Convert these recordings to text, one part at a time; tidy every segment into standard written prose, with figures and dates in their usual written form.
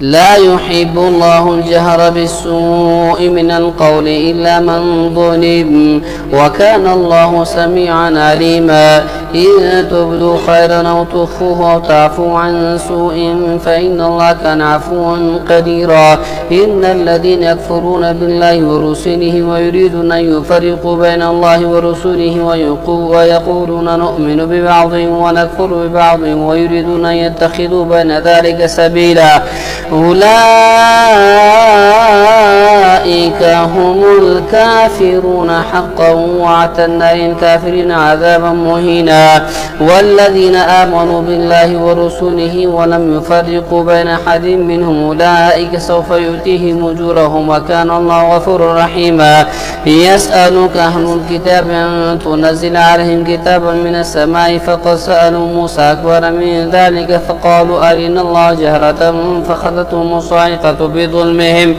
لا يحب الله الجهر بالسوء من القول إلا من ظلم وكان الله سميعا عليما إن تبدوا خيرا أو تخفوه أو تعفوا عن سوء فإن الله كان عفوا قديرا إن الذين يكفرون بالله ورسله ويريدون أن يفرقوا بين الله ورسله ويقولون نؤمن ببعض ونكفر ببعض ويريدون أن يتخذوا بين ذلك سبيلا أولئك هم الكافرون حقا واعتدنا للكافرين عذابا مهينا والذين آمنوا بالله ورسله ولم يفرقوا بين أحد منهم أولئك سوف يؤتيهم أجورهم وكان الله غفورا رحيما يسألك أهل الكتاب أن تنزل عليهم كتابا من السماء فقد سألوا موسى أكبر من ذلك فقالوا أرنا الله جهرة فأخذتهم الصاعقة بظلمهم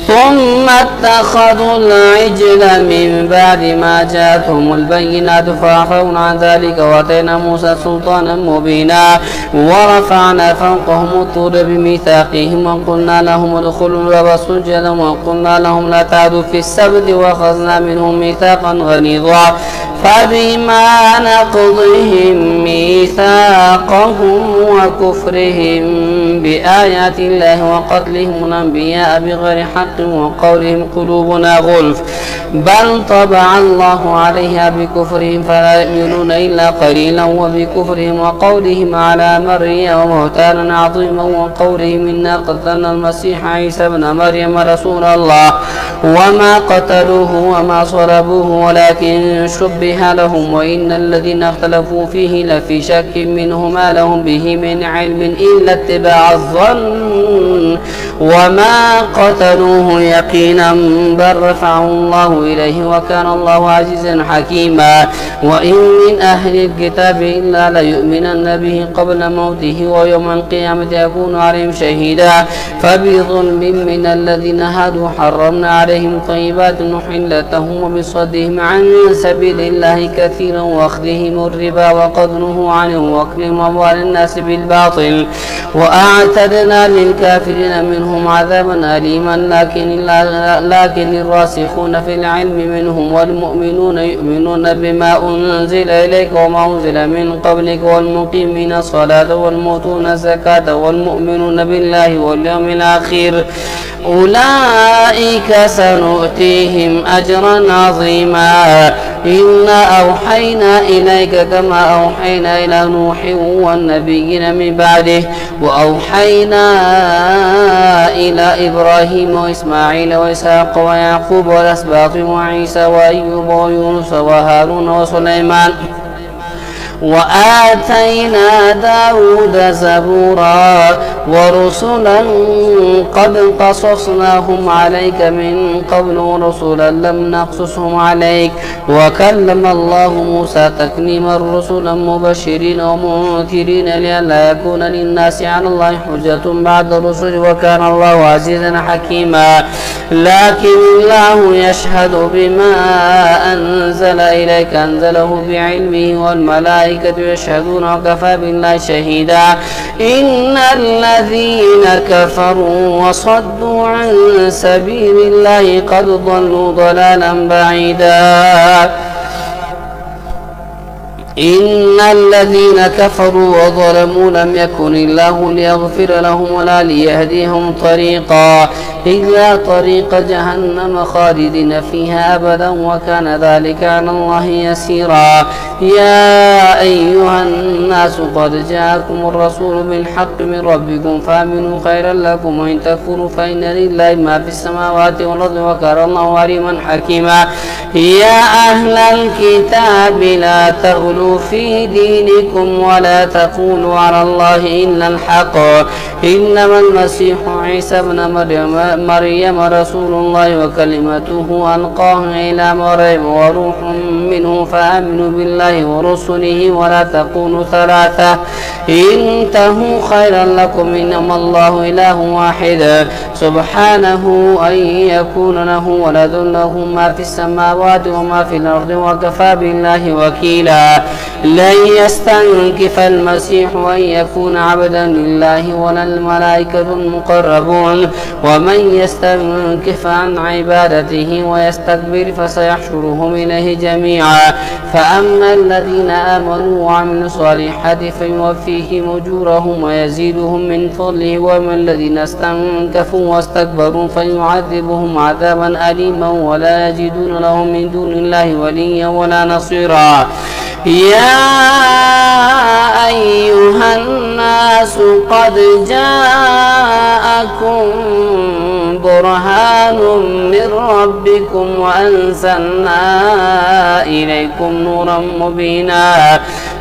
ثم اتخذوا العجل من بعد ما جاءتهم البينات فعفونا عن ذلك واتينا موسى سلطانا مبينا ورفعنا فوقهم الطور بميثاقهم وقلنا لهم ادخلوا الباب سجدا وقلنا لهم لا تعدوا في السبت واخذنا منهم ميثاقا غليظا فبما نقضهم ميثاقهم وكفرهم بآيات الله وقتلهم الأنبياء بغير حق وقولهم قلوبنا غلف بل طبع الله عليها بكفرهم فلا يؤمنون إلا قليلا وبكفرهم وقولهم على مريم وبهتانا عظيما وقولهم إنا قتلنا المسيح عيسى ابن مريم رسول الله وما قتلوه وما صلبوه ولكن شبه لهم وإن الذين اختلفوا فيه لفي شك منه ما لهم به من علم إلا اتباع الظن وما قتلوه يقينا بل رفعه الله إليه وكان الله عزيزا حكيما وإن من أهل الكتاب إلا ليؤمنن به قبل موته ويوم القيامة يكون عليهم شهيدا فبظلم من الذين هادوا حرمنا عليهم طيبات نحلت لهم وبصدهم عن سبيل الله كثيرا واخذهم الربا وقد نهوا عنه واكلهم أموال الناس بالباطل وأعتدنا للكافرين منهم عذابا أليما لكن الراسخون في العلم منهم والمؤمنون يؤمنون بما أنزل إليك وما أنزل من قبلك والمقيمين الصلاة والمؤتون الزكاة والمؤمنون بالله واليوم الآخر أولئك سنؤتيهم أجرا عظيما إنا أوحينا إليك كما أوحينا إلى نوح والنبيين من بعده وأوحينا إلى إبراهيم وإسماعيل وإسحاق ويعقوب والأسباط وعيسى وأيوب ويونس وهارون وسليمان وآتينا داود زبورا ورسلا قد قصصناهم عليك من قبل ورسلا لم نقصصهم عليك وكلم الله موسى تكليما رسلا مبشرين ومنذرين لئلا يكون للناس على الله حجة بعد الرسل وكان الله عزيزا حكيما لكن الله يشهد بما أنزل إليك أنزله بعلمه والملائكة يشهدون وكفى بالله شهيدا إن الذين كفروا وصدوا عن سبيل الله قد ضلوا ضلالا بعيدا إن الذين كفروا وظلموا لم يكن الله ليغفر لهم ولا ليهديهم طريقا إلا طريق جهنم خالدين فيها أبدا وكان ذلك على الله يسيرا يا أيها الناس قد جاءكم الرسول بالحق من ربكم فآمنوا خيرا لكم وإن تكفروا فإن لله ما في السماوات والأرض وكان الله عليما حكيما يا أهل الكتاب لا تغلوا في دينكم ولا تقولوا على الله إلا الحق إنما المسيح عيسى ابن مريم رسول الله وكلمته ألقاها إلى مريم وروح منه فآمنوا بالله ورسله ولا تقولوا ثلاثة انتهوا خيرا لكم إنما الله إله واحد سبحانه أن يكون له ولد له ما في السماوات وما في الأرض وكفى بالله وكيلا لن يستنكف المسيح أن يكون عبدا لله ولا الملائكة المقربون ومن يستنكف عن عبادته ويستكبر فسيحشرهم إليه جميعا فأما الذين آمنوا وعملوا الصالحات فيوفيهم أجورهم ويزيدهم من فضله وأما الذين استنكفوا واستكبروا فيعذبهم عذابا أليما ولا يجدون لهم من دون الله وليا ولا نصيرا. يا أيها الناس قد جاءكم برهان من ربكم وأنزلنا إليكم نورا مبينا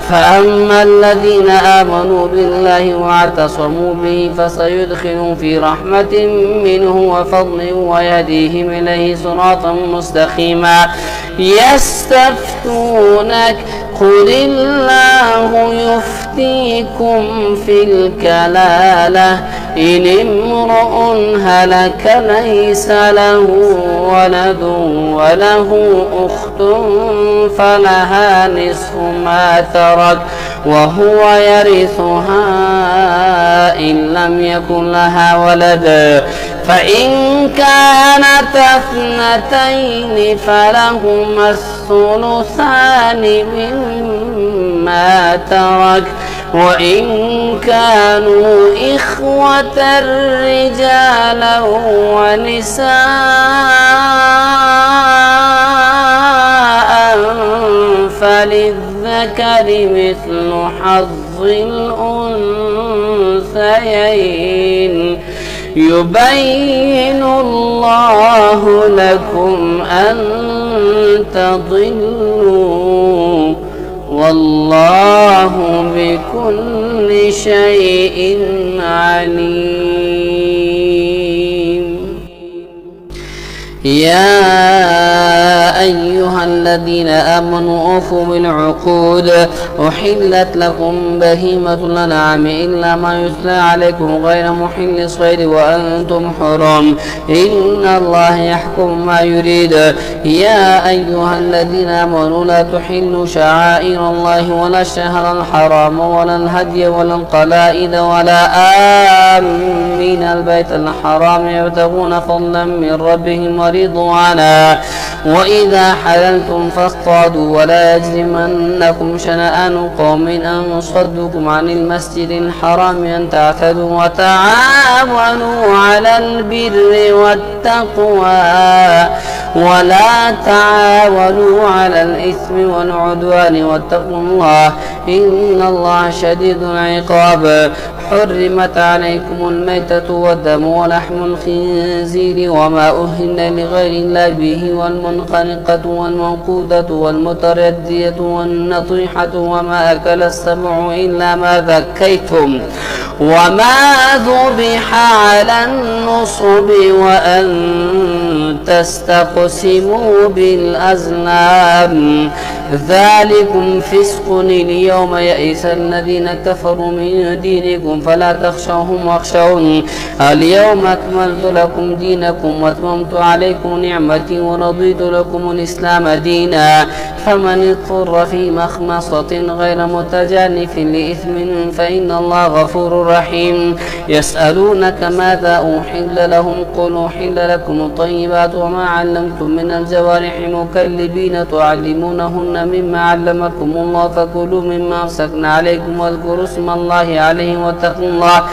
فأما الذين آمنوا بالله واعتصموا به فسيدخلهم في رحمة منه وفضل ويهديهم إليه صراطا مستقيما. يستفتونك قل الله يفتيكم في الكلالة إن امرؤ هلك ليس له ولد وله أخت فلها نصف ما ترك وهو يرثها إن لم يكن لها ولد فإن كانت اثنتين فلهما الثلثان مما ترك وإن كانوا إخوة رجالا ونساء فللذكر مثل حظ الأنثيين يبين الله لكم أن تضلوا والله بكل شيء عليم. يا أيها الذين آمنوا أوفوا بالعقود أحلت لكم بهيمة الأنعام إلا ما يتلى عليكم غير محل الصيد وأنتم حرم إن الله يحكم ما يريد. يا أيها الذين آمنوا لا تحلوا شعائر الله ولا الشهر الحرام ولا الهدي ولا القلائد ولا آمين البيت الحرام يبتغون فضلا من ربهم ورضوانا وإذا حللتم فاصطادوا ولا يجرمنكم شنآن قوم أن صدوكم عن المسجد الحرام أن تعتدوا وتعاونوا على البر والتقوى ولا تعاونوا على الإثم والعدوان واتقوا الله إن الله شديد العقاب. حرمت عليكم الميتة والدم ولحم الخنزير وما أهل لغير الله به والمنخنقة والموقوذة والمتردية والنطيحة وما أكل السبع إلا ما ذكيتم وما ذبح على النصب وأن تستقسموا بالأزلام ذلكم فسق. اليوم يئس الذين كفروا من دينكم فلا تخشوهم واخشون اليوم أكملت لكم دينكم واتممت عليكم نعمتي ورضيت لكم الإسلام دينا فمن اضطر في مخمصة غير متجانف لإثم فإن الله غفور رحيم. يسألونك ماذا أحل لهم قل أحل لكم الطيبات وما علمتم من الجوارح مكلبين تعلمونهن مما علمكم الله فكلوا مما أمسكنا عليكم واذكروا اسم الله عليه واتقوا الله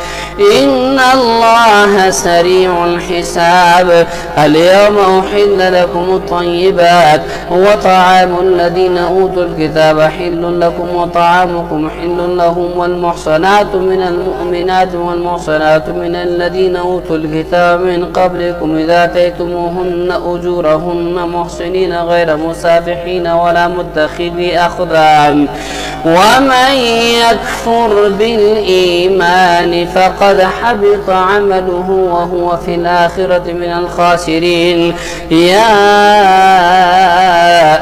إن الله سريع الحساب. اليوم أحل لكم الطيبات وطعام الذين أوتوا الكتاب حل لكم وطعامكم حل لهم والمحصنات من المؤمنات والمحصنات من الذين أوتوا الكتاب من قبلكم إذا آتيتموهن أجورهن محصنين غير مسافحين ولا متخذي أخدان ومن يكفر بالإيمان فقد حبط عمله وهو في الآخرة من الخاسرين. يا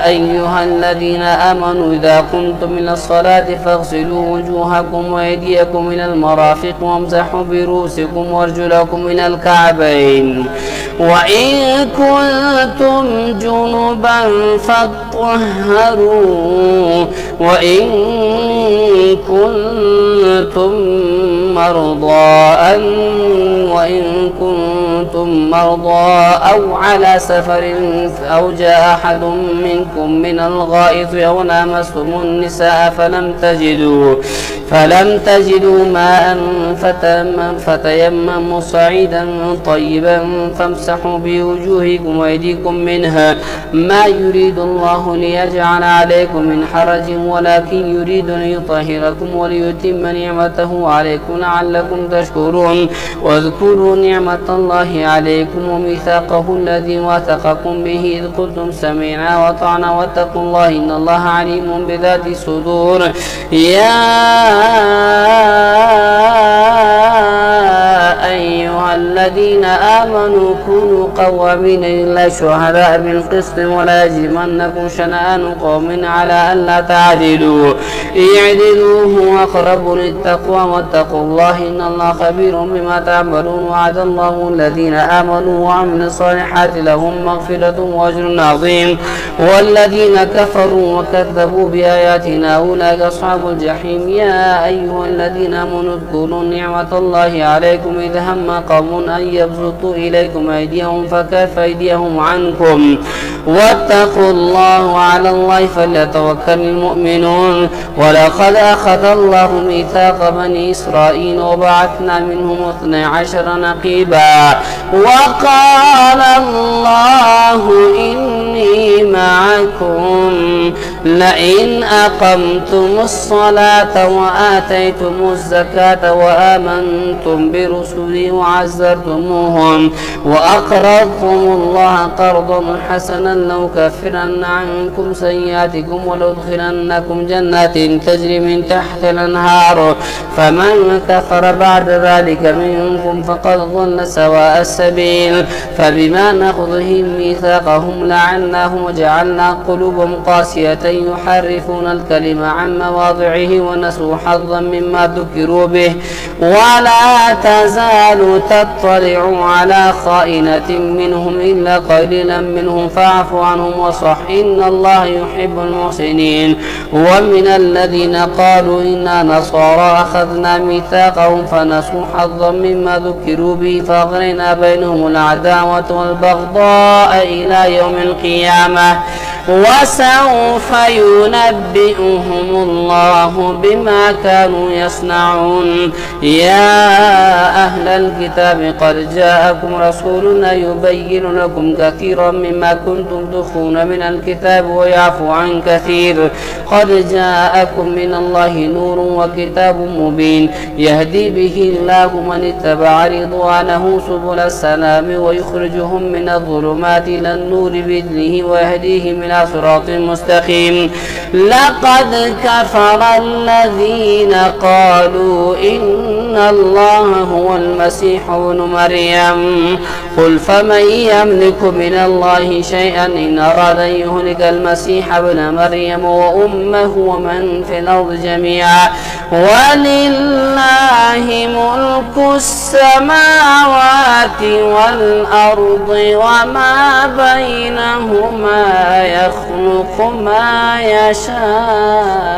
أيها الذين آمنوا إذا قمتم إلى الصلاة فاغسلوا وجوهكم وأيديكم إلى المرافق وامسحوا برؤوسكم وارجلكم إلى الكعبين وإن كنتم جنبا فاطهروا وإن كنتم مرضى أو على سفر أو جاء أحد منكم من الغائط أو لامستم النساء فلم تجدوا ماء فتيمموا صعيدا طيبا فامسحوا بوجوهكم وأيديكم منها ما يريد الله ليجعل عليكم من حرج ولكن يريد أن يطهركم وليتم نعمته عليكم لعلكم تشكرون. واذكروا نعمة الله عليكم وميثاقه الذي واثقكم به إذ قلتم سمعنا وأطعنا واتقوا الله إن الله عليم بذات الصدور. يا أيها الذين آمنوا كونوا قوامين لله شهداء بالقسط ولا يجرمنكم شنآن قوم على ألا تعدلوا اعدلوا هو أقرب للتقوى واتقوا الله إن الله خبير بما تعملون. وعد الله الذين آمنوا وعملوا الصالحات لهم مغفرة وأجر عظيم. والذين كفروا وكذبوا بآياتنا أولئك أصحاب الجحيم. يا أيها الذين آمنوا اذكروا نعمة الله عليكم إذ هم قوم أن يبسطوا إليكم أيديهم فكف أيديهم عنكم واتقوا الله على الله فليتوكل المؤمنون. ولقد أخذ الله ميثاق بني إسرائيل وبعثنا منهم 12 نقيبا وقال الله إني معكم لئن أقمتم الصلاة وآتيتم الزكاة وآمنتم برسلي وعزرتموهم وأقرضتم الله قرضا حسنا لأكفرن عنكم سيئاتكم ولأدخلنكم جنات تجري من تحت الأنهار فمن كفر بعد ذلك منكم فقد ضل سواء السبيل. فبما نقضهم ميثاقهم لعناهم وجعلنا قلوبهم قاسية يحرفون الكلم عن مواضعه ونسوا حظا مما ذكروا به ولا تزال تطلع على خائنة منهم إلا قليلا منهم فاعف عنهم وصح إن الله يحب المحسنين. ومن الذين قالوا إنا نصارى أخذنا ميثاقهم فنسوا حظا مما ذكروا به فأغرينا بينهم العداوة والبغضاء إلى يوم القيامة وسوف ينبئهم الله بما كانوا يصنعون. يا أهل الكتاب قد جاءكم رسولنا يبين لكم كثيرا مما كنتم تخفون من الكتاب ويعفو عن كثير قد جاءكم من الله نور وكتاب مبين يهدي به الله من اتبع رضوانه سبل السلام ويخرجهم من الظلمات إلى النور بإذنه ويهديهم إلى صراط مستقيم. لقد كفر الذين قالوا إن الله هو المسيح ابن مريم قل فمن يملك من الله شيئا إن أراد أن يهلك المسيح ابن مريم وأمه ومن في الأرض جميعا ولله ملك السماوات والأرض وما بينهما يخلق ما يشاء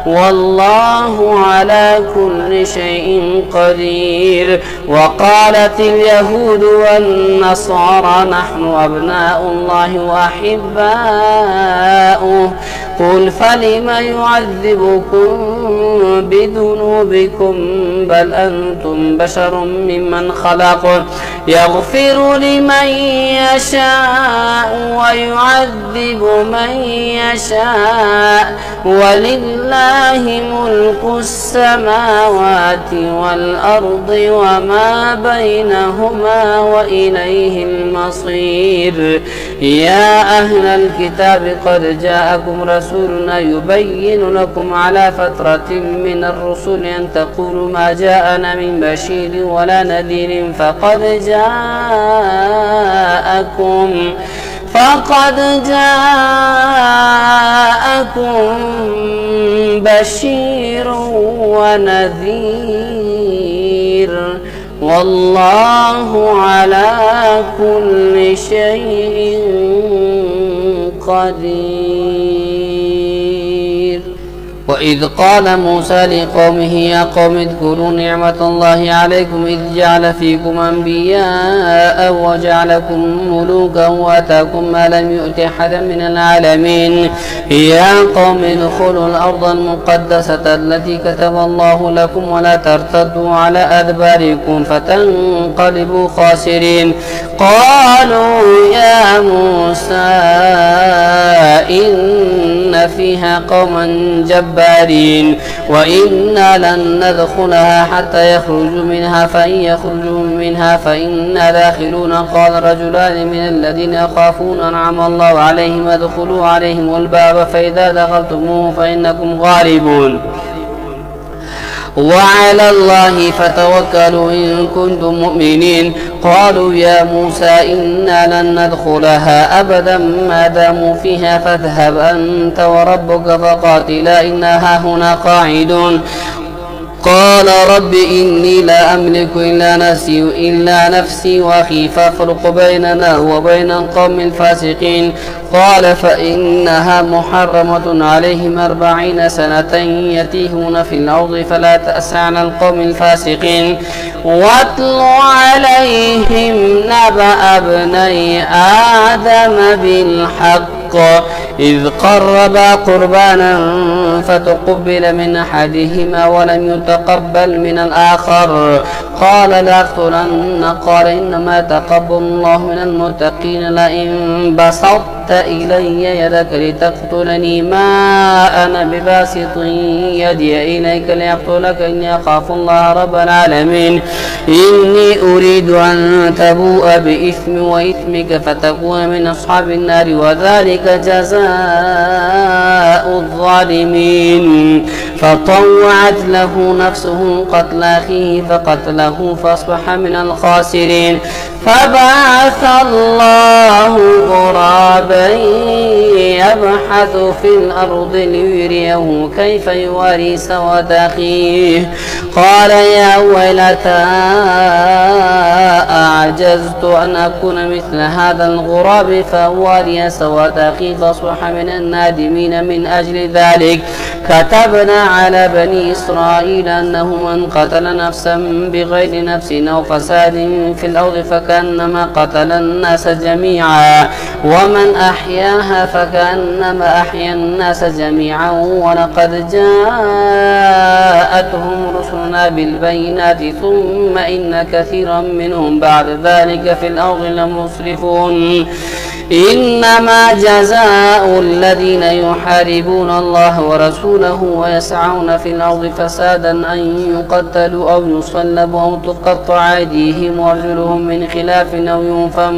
والله على كل شيء قدير. وقالت اليهود والنصارى نحن أبناء الله وأحباؤه قل فلم يعذبكم بذنوبكم بل أنتم بشر ممن خلق يغفر لمن يشاء ويعذب من يشاء ولله ملك السماوات والأرض وما بينهما وإليه المصير. يا أهل الكتاب قد جاءكم رسولنا يبين لكم على فترة من الرسل أن تقولوا ما جاءنا من بشير ولا نذير فقد جاءكم بشير ونذير والله على كل شيء قدير. وإذ قال موسى لقومه يا قوم اذكروا نعمة الله عليكم إذ جعل فيكم أنبياء وجعلكم ملوكا وآتاكم ما لم يؤت أحدا من العالمين يا قوم ادخلوا الأرض المقدسة التي كتب الله لكم ولا ترتدوا على أدباركم فتنقلبوا خاسرين. قالوا يا موسى إن فيها قوما جبارين وإنا لن ندخلها حتى يخرجوا منها فإن يخرجوا منها فإنا داخلون. قال رجلان من الذين يخافون أنعم الله عليهم ادخلوا عليهم الباب فإذا دخلتموه فإنكم غالبون وعلى الله فتوكلوا إن كنتم مؤمنين. قالوا يا موسى إنا لن ندخلها أبدا ما داموا فيها فاذهب أنت وربك فقاتلا إنا هاهنا قاعدون. قال رب إني لا أملك إلا نفسي وأخي فافرق بيننا وبين القوم الفاسقين. قال فإنها محرمة عليهم 40 سنة يتيهون في الأرض فلا تأس على القوم الفاسقين. واتل عليهم نبأ ابني آدم بالحق إذ قربا قربانا فتقبل من أحدهما ولم يتقبل من الآخر قال لأقتلنك. قال إنما تقبل الله من المتقين لئن بسطت إلي يدك لتقتلني ما أنا بباسط يدي إليك لأقتلك إني أخاف الله رب العالمين. إني أريد أن تبوء بإثم وإثمك فتكون من أصحاب النار وذلك جزاء الظالمين. فطوعت له نفسه قتل أخيه فقتله فأصبح من الخاسرين. فبعث الله غرابا يبحث في الأرض ليريه كيف يواري سوءة أخيه قال يا ويلتى أعجزت أن أكون مثل هذا الغراب فأواري سوءة أخي فأصبح من النادمين. من أجل ذلك كتبنا على بني إسرائيل أنه من قتل نفسا بغير نفس أو فساد في الأرض فكأنما قتل الناس جميعا ومن أحياها فكأنما أحيا الناس جميعا. ولقد جاءتهم رسلنا بالبينات ثم إن كثيرا منهم بعد ذلك في الأرض لمسرفون. إنما جزاء الذين يحاربون الله ورسوله ويسعون في الأرض فسادا أن يقتلوا أو يصلبوا أو تقطع أيديهم وأرجلهم من خلاف أو ينفوا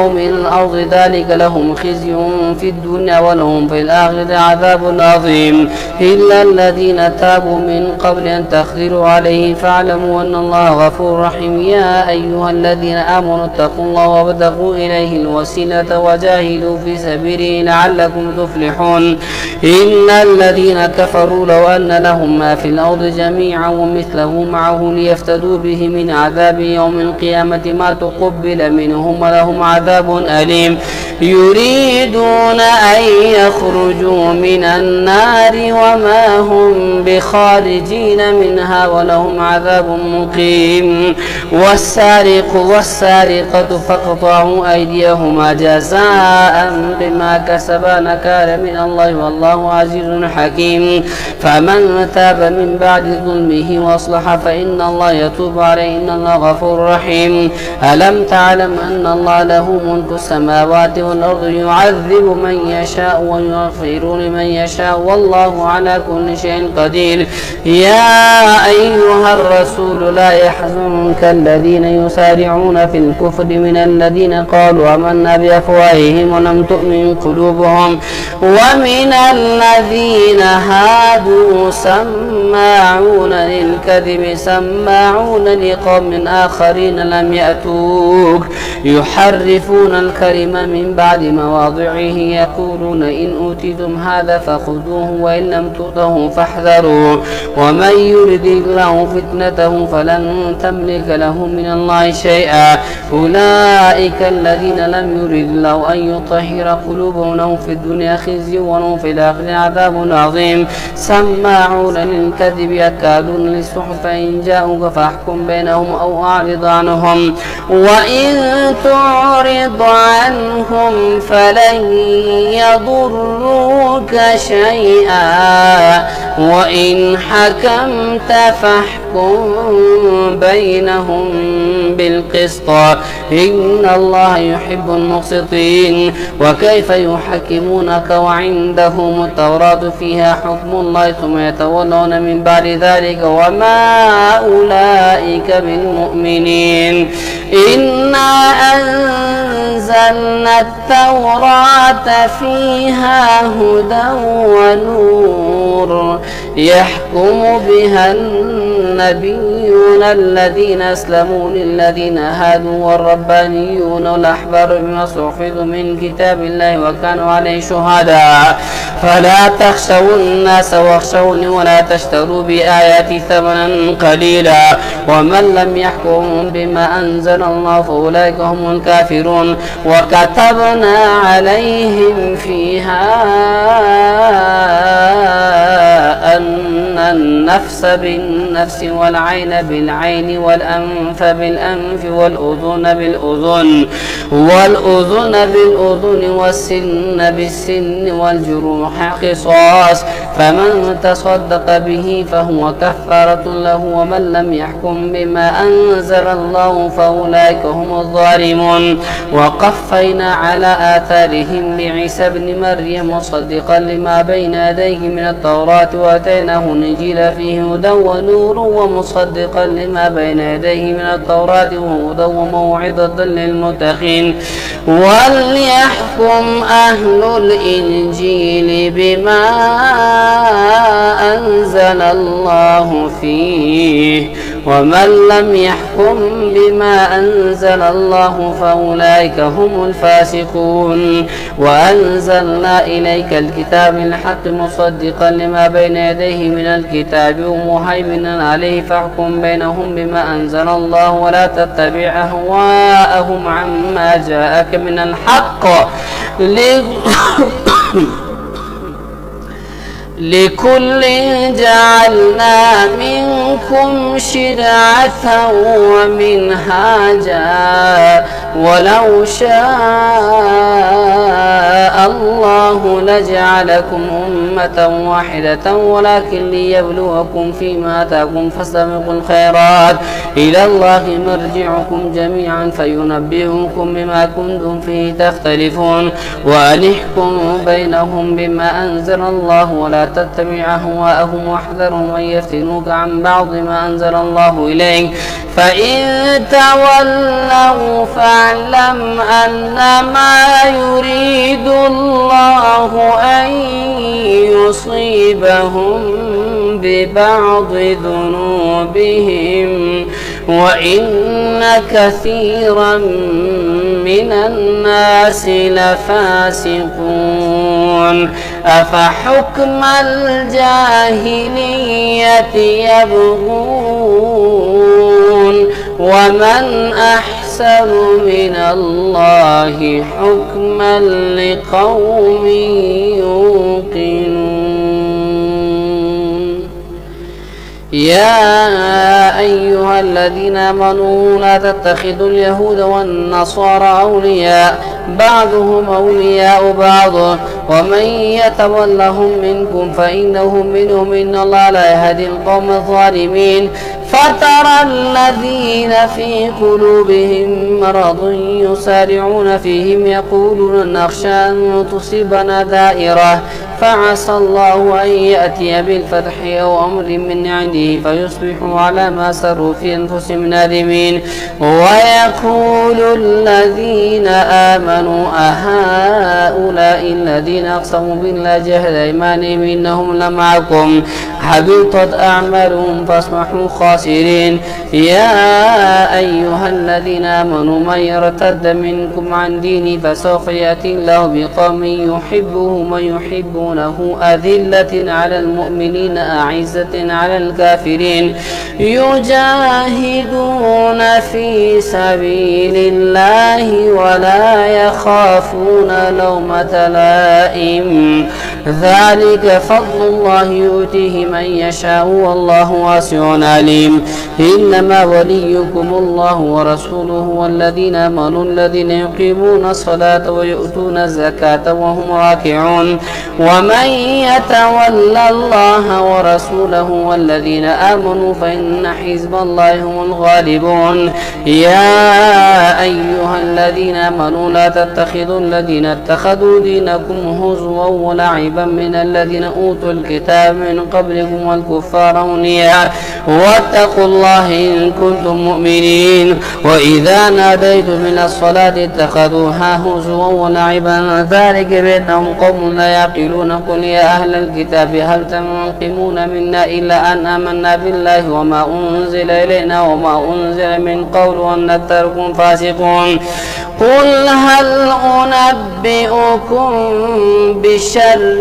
من الأرض ذلك لهم خزي في الدنيا ولهم في الآخرة عذاب عظيم. إلا الذين تابوا من قبل أن تقدروا عليه فاعلموا أن الله غفور رحيم. يا أيها الذين آمنوا اتقوا الله وابتغوا إليه الوسيلة وجاهدوا في سبيله لعلكم تفلحون. إن الذين كفروا لو أن لهم ما في الأرض جميعا ومثله معه ليفتدوا به من عذاب يوم القيامة ما تقبل منهم ولهم عذاب أليم. يريدون أن يخرجوا من النار وما هم بخارجين منها ولهم عذاب مقيم. والسارق والسارقة فاقطعوا أيديهما جزاء بما كسبا نكالا من الله والله عزيز حكيم. فمن تاب من بعد ظلمه واصلح فإن الله يتوب عليه إن الله غفور رحيم. ألم تعلم أن الله له ملك السماوات والأرض يعذب من يشاء ويغفر لمن يشاء والله على كل شيء قدير. يا أيها الرسول لا يحزنك الذين يسارعون في الكفر من الذين قالوا آمنا بأفواههم ولم تؤمن قلوبهم ومن الذين هادوا سماعون للكذب سماعون لقوم آخرين لم يأتوك يحرفون الكلم من بعد مواضعه يقولون إن أوتيتم هذا فخذوه وإن لم تؤتوه فاحذروا ومن يرد الله فتنته فلن تملك له من الله شيئا أولئك الذين لم يرد الله أن يطهر قلوبهم لهم في الدنيا خزي ولهم في الآخرة عذاب عظيم سماعون للكذب يكادون للسحت فإن جاءوك فاحكم بينهم أو أعرض عنهم وإن تعرض عنهم فلن يضروك شيئا وإن حكمت فاحكم بينهم بالقسط إن الله يحب المقسطين وكيف يحكمونك وعندهم التوراة فيها حكم الله ثم يتولون من بعد ذلك وما أولئك بالمؤمنين إنا أنزلنا التوراة فيها هدى ونور يحكم بها النبيون الذين أسلموا للذين هادوا والربانيون والأحبار بما استحفظوا من كتاب الله وكانوا عليه شهداء فلا تخشوا الناس واخشوني ولا تشتروا بآياتي ثمنا قليلا ومن لم يحكم بما أنزل الله فأولئك هم الكافرون وكتبنا عليهم فيها أن النفس بالنفس والعين بالعين والأنف بالأنف والأذن بالأذن والسن بالسن والجروح قصاص فمن تصدق به فهو كفارة له ومن لم يحكم بما أنزل الله فأولئك هم الظالمون وقفينا على آثارهم بعيسى ابن مريم مصدقا لما بين يديه من التوراة وآتيناه الإنجيل فيه هدى ونور ومصدقا لما بين يديه من التوراة وهدى وموعظة للمتقين وليحكم أهل الإنجيل بما أنزل الله فيه ومن لم يحكم بما أنزل الله فأولئك هم الفاسقون وأنزلنا إليك الكتاب الحق مصدقا لما بين يديه من الكتاب ومهيمنا عليه فاحكم بينهم بما أنزل الله ولا تتبع أهواءهم عما جاءك من الحق لكل جعلنا منكم شرعة ومنهاجا ولو شاء الله لجعلكم أمة واحدة ولكن ليبلوكم فيما آتاكم فاستبقوا الخيرات إلى الله مرجعكم جميعا فينبئكم بما كنتم فيه تختلفون وأنحكم بينهم بما أنزل الله ولا تتبع أهواءهم واحذرهم أن يفتنوك عن بعض ما أنزل الله إليك فإن تولوا فاعلم أنما يريد الله أن يصيبهم ببعض ذنوبهم وإن كثيرا من الناس لفاسقون أفحكم الجاهلية يبغون ومن أحسن من الله حكما لقوم يوقنون يا أيها الذين آمنوا لا تتخذوا اليهود والنصارى أولياء بعضهم أولياء بعض ومن يتولهم منكم فإنهم منهم إن الله لا يهدي القوم الظالمين فترى الذين في قلوبهم مرض يسارعون فيهم يقولون نخشى أن تصيبنا دائرة فعسى الله أن يأتي بالفتح أو أمر من عنده فيصبحوا على ما سروا في أنفسهم نادمين. ويقول الذين آمنوا أهؤلاء الذين أقسموا بالله جهد أيمانهم إنهم لمعكم حبطت أعمالهم فاصبحوا خاسرين. يا أيها الذين آمنوا من يرتد منكم عن دينه فسوف يأتي الله بقوم يحبهم ويحبونه أذلة على المؤمنين أعزة على الكافرين يجاهدون في سبيل الله ولا يخافون لومة لائم ذلك فضل الله يؤتيه من يشاء والله واسع عليم. إنما وليكم الله ورسوله والذين آمنوا الذين يقيمون الصلاة ويؤتون الزكاة وهم راكعون. ومن يتولى الله ورسوله والذين آمنوا فإن حزب الله هم الغالبون. يا أيها الذين آمنوا لا تتخذوا الذين اتخذوا دينكم هزوا ولعبا من الذين أوتوا الكتاب من قبلكم والكفار أولياء واتقوا الله إن كنتم مؤمنين. وإذا ناديتم من الصلاة اتخذوها هزوا ولعبا ذلك بأنهم قوم لا يعقلون. قل يا أهل الكتاب هل تنقمون منا إلا أن آمنا بالله وما أنزل إلينا وما أنزل من قبل وأن أكثركم فاسقون. قل هل أنبئكم بشر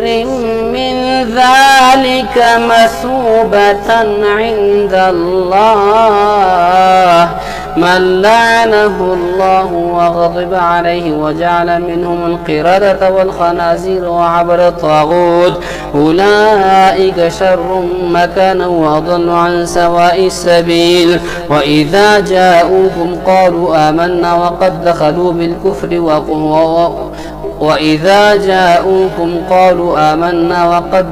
من ذلك مثوبة عند الله من لعنه الله وغضب عليه وجعل منهم القردة والخنازير وعبد الطاغوت أولئك شر مكانا وأضل عن سواء السبيل. وإذا جاءوكم قالوا آمنا وقد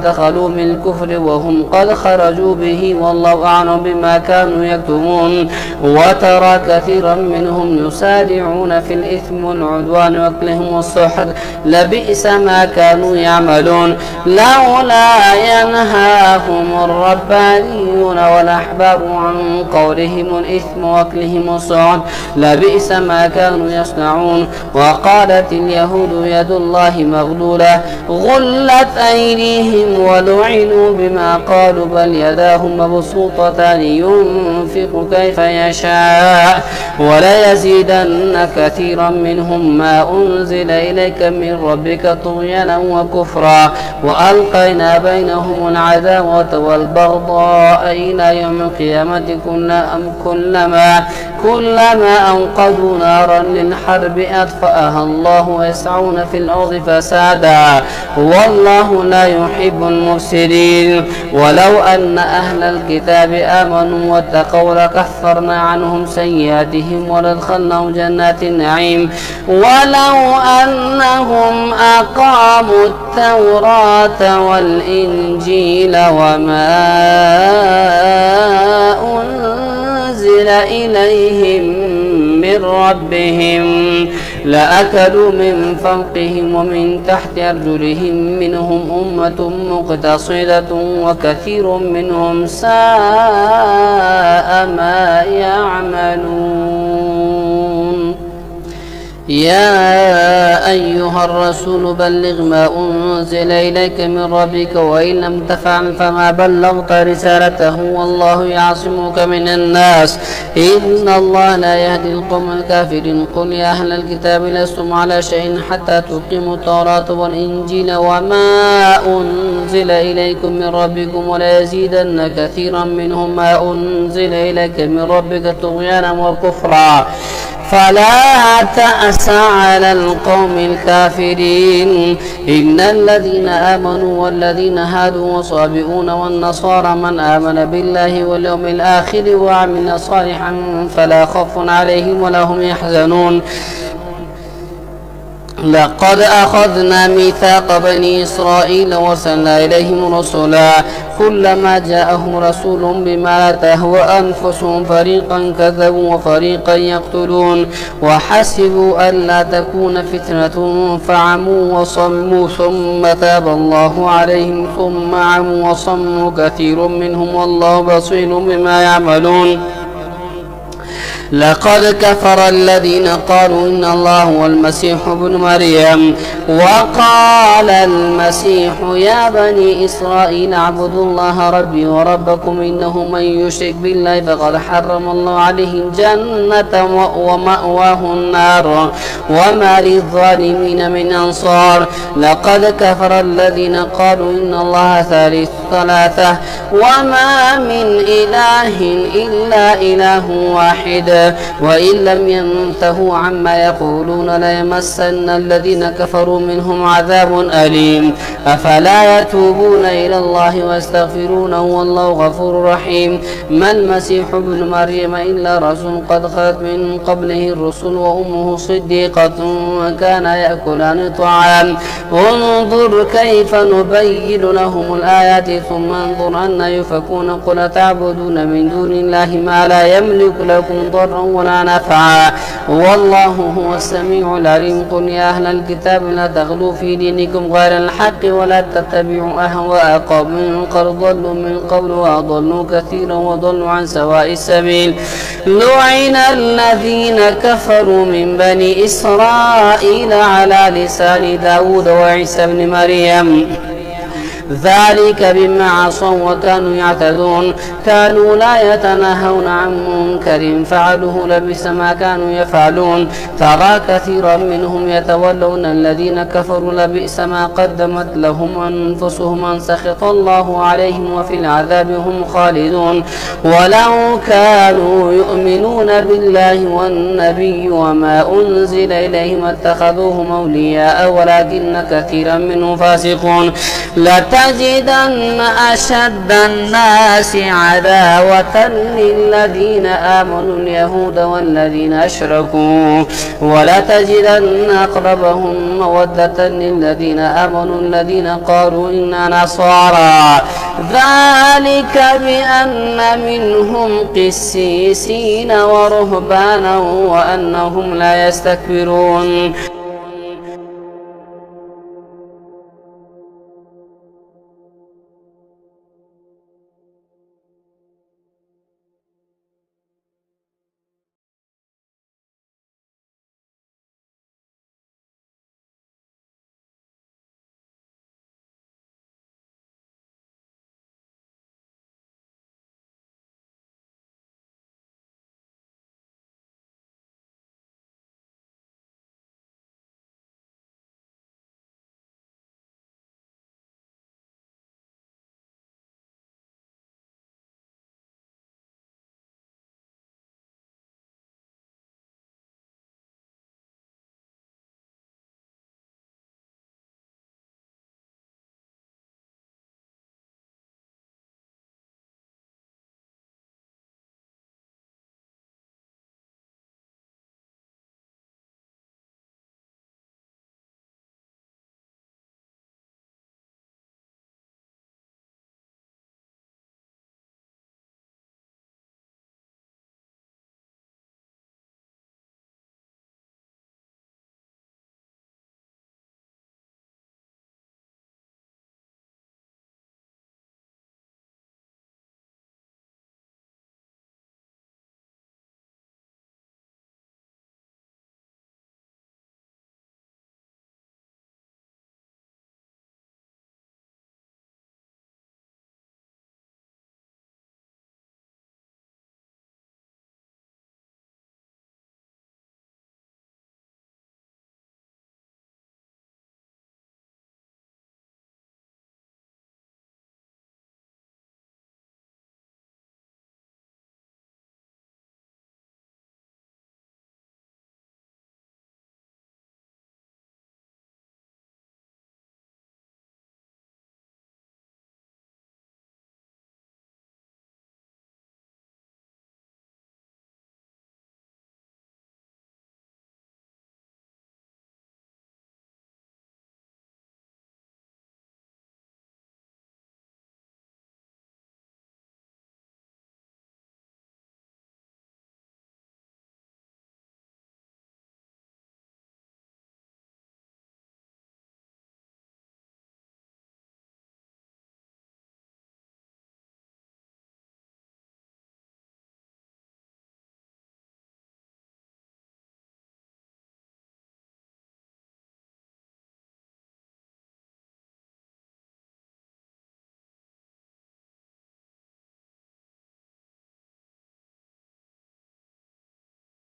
دخلوا بالكفر وهم قد خرجوا به والله أعلم بما كانوا يكتمون. وترى كثيرا منهم يسارعون في الإثم والعدوان وأكلهم السحت لبئس ما كانوا يعملون. لولا ينهاهم الربانيون والأحبار عن قولهم الإثم وأكلهم السحت لبئس ما كانوا يصنعون. وقالت اليهود يد الله مغلولة غلت أيديهم ولعنوا بما قالوا بل يداه مبسوطتان ينفق كيف يشاء وليزيدن كثيرا منهم ما أنزل إليك من ربك طغيانا وكفرا وألقينا بينهم العداوة والبغضاء إلى يوم القيامة كلما أوقدوا نارا للحرب أطفأها الله ويسعون في الأرض فسادا والله لا يحب المفسدين. ولو أن أهل الكتاب آمنوا واتقوا لكفرنا عنهم سيئاتهم ولادخلناهم جنات النعيم. ولو أنهم أقاموا التوراة والإنجيل وما أنزل إليهم من ربهم لأكلوا من فوقهم ومن تحت أرجلهم منهم أمة مقتصدة وكثير منهم ساء ما يعملون. يا أيها الرسول بلغ ما أنزل إليك من ربك وإن لم تفعل فما بلغت رسالته والله يعصمك من الناس إن الله لا يهدي القوم الكافرين. قل يا أهل الكتاب لستم على شيء حتى تقيموا التوراة والإنجيل وما أنزل إليكم من ربكم ولا يزيدن كثيرا منهم ما أنزل إليك من ربك طغيانا وكفرا فلا تأس على القوم الكافرين. إن الذين آمنوا والذين هادوا والصابئون والنصارى من آمن بالله واليوم الآخر وعمل صالحا فلا خوف عليهم ولا هم يحزنون. لقد أخذنا ميثاق بني إسرائيل وأرسلنا إليهم رسلا كلما جاءهم رسول بما لا تهوى أنفسهم فريقا كذبوا وفريقا يقتلون وحسبوا ألا تكون فتنة فعموا وصموا ثم تاب الله عليهم ثم عموا وصموا كثير منهم والله بصير بما يعملون. لقد كفر الذين قالوا إن الله هو المسيح ابن مريم وقال المسيح يا بني إسرائيل اعبدوا الله ربي وربكم إنه من يشرك بالله فقد حرم الله عليه الجنة ومأواه النار وما للظالمين من أنصار. لقد كفر الذين قالوا إن الله ثالث ثلاثة وما من إله إلا إله واحد وإن لم ينتهوا عما يقولون ليمسن الذين كفروا منهم عذاب أليم. أفلا يتوبون إلى الله ويستغفرونه والله غفور رحيم. ما المسيح ابن مريم إلا رسول قد خلت من قبله الرسل وأمه صديقة وكان يأكلان الطعام انظر كيف نبين لهم الآيات ثم انظر أن يفكون قل تعبدون من دون الله ما لا يملك لكم ضرا ولا نفعا والله هو السميع العليم. قل يا أهل الكتاب لا تغلوا في دينكم غير الحق ولا تتبعوا أهواء قوم قد ضلوا من قبل وأضلوا كثيرا وضلوا عن سواء السبيل. لعن الذين كفروا من بني إسرائيل على لسان داود وعيسى بن مريم ذلك بما عصوا وكانوا يعتدون كانوا لا يتناهون عن منكر فعلوه لبئس ما كانوا يفعلون. ترى كثيرا منهم يتولون الذين كفروا لبئس ما قدمت لهم أنفسهم أن سخط الله عليهم وفي العذاب هم خالدون. ولو كانوا يؤمنون بالله والنبي وما أنزل إليهم اتخذوهم أولياء ولكن كثيرا منهم فاسقون. لتجدن أشد الناس عداوة للذين آمنوا اليهود والذين أشركوا ولتجدن أقربهم مودة للذين آمنوا الذين قالوا إنا نصارى ذلك بأن منهم قسيسين ورهبانا وأنهم لا يستكبرون.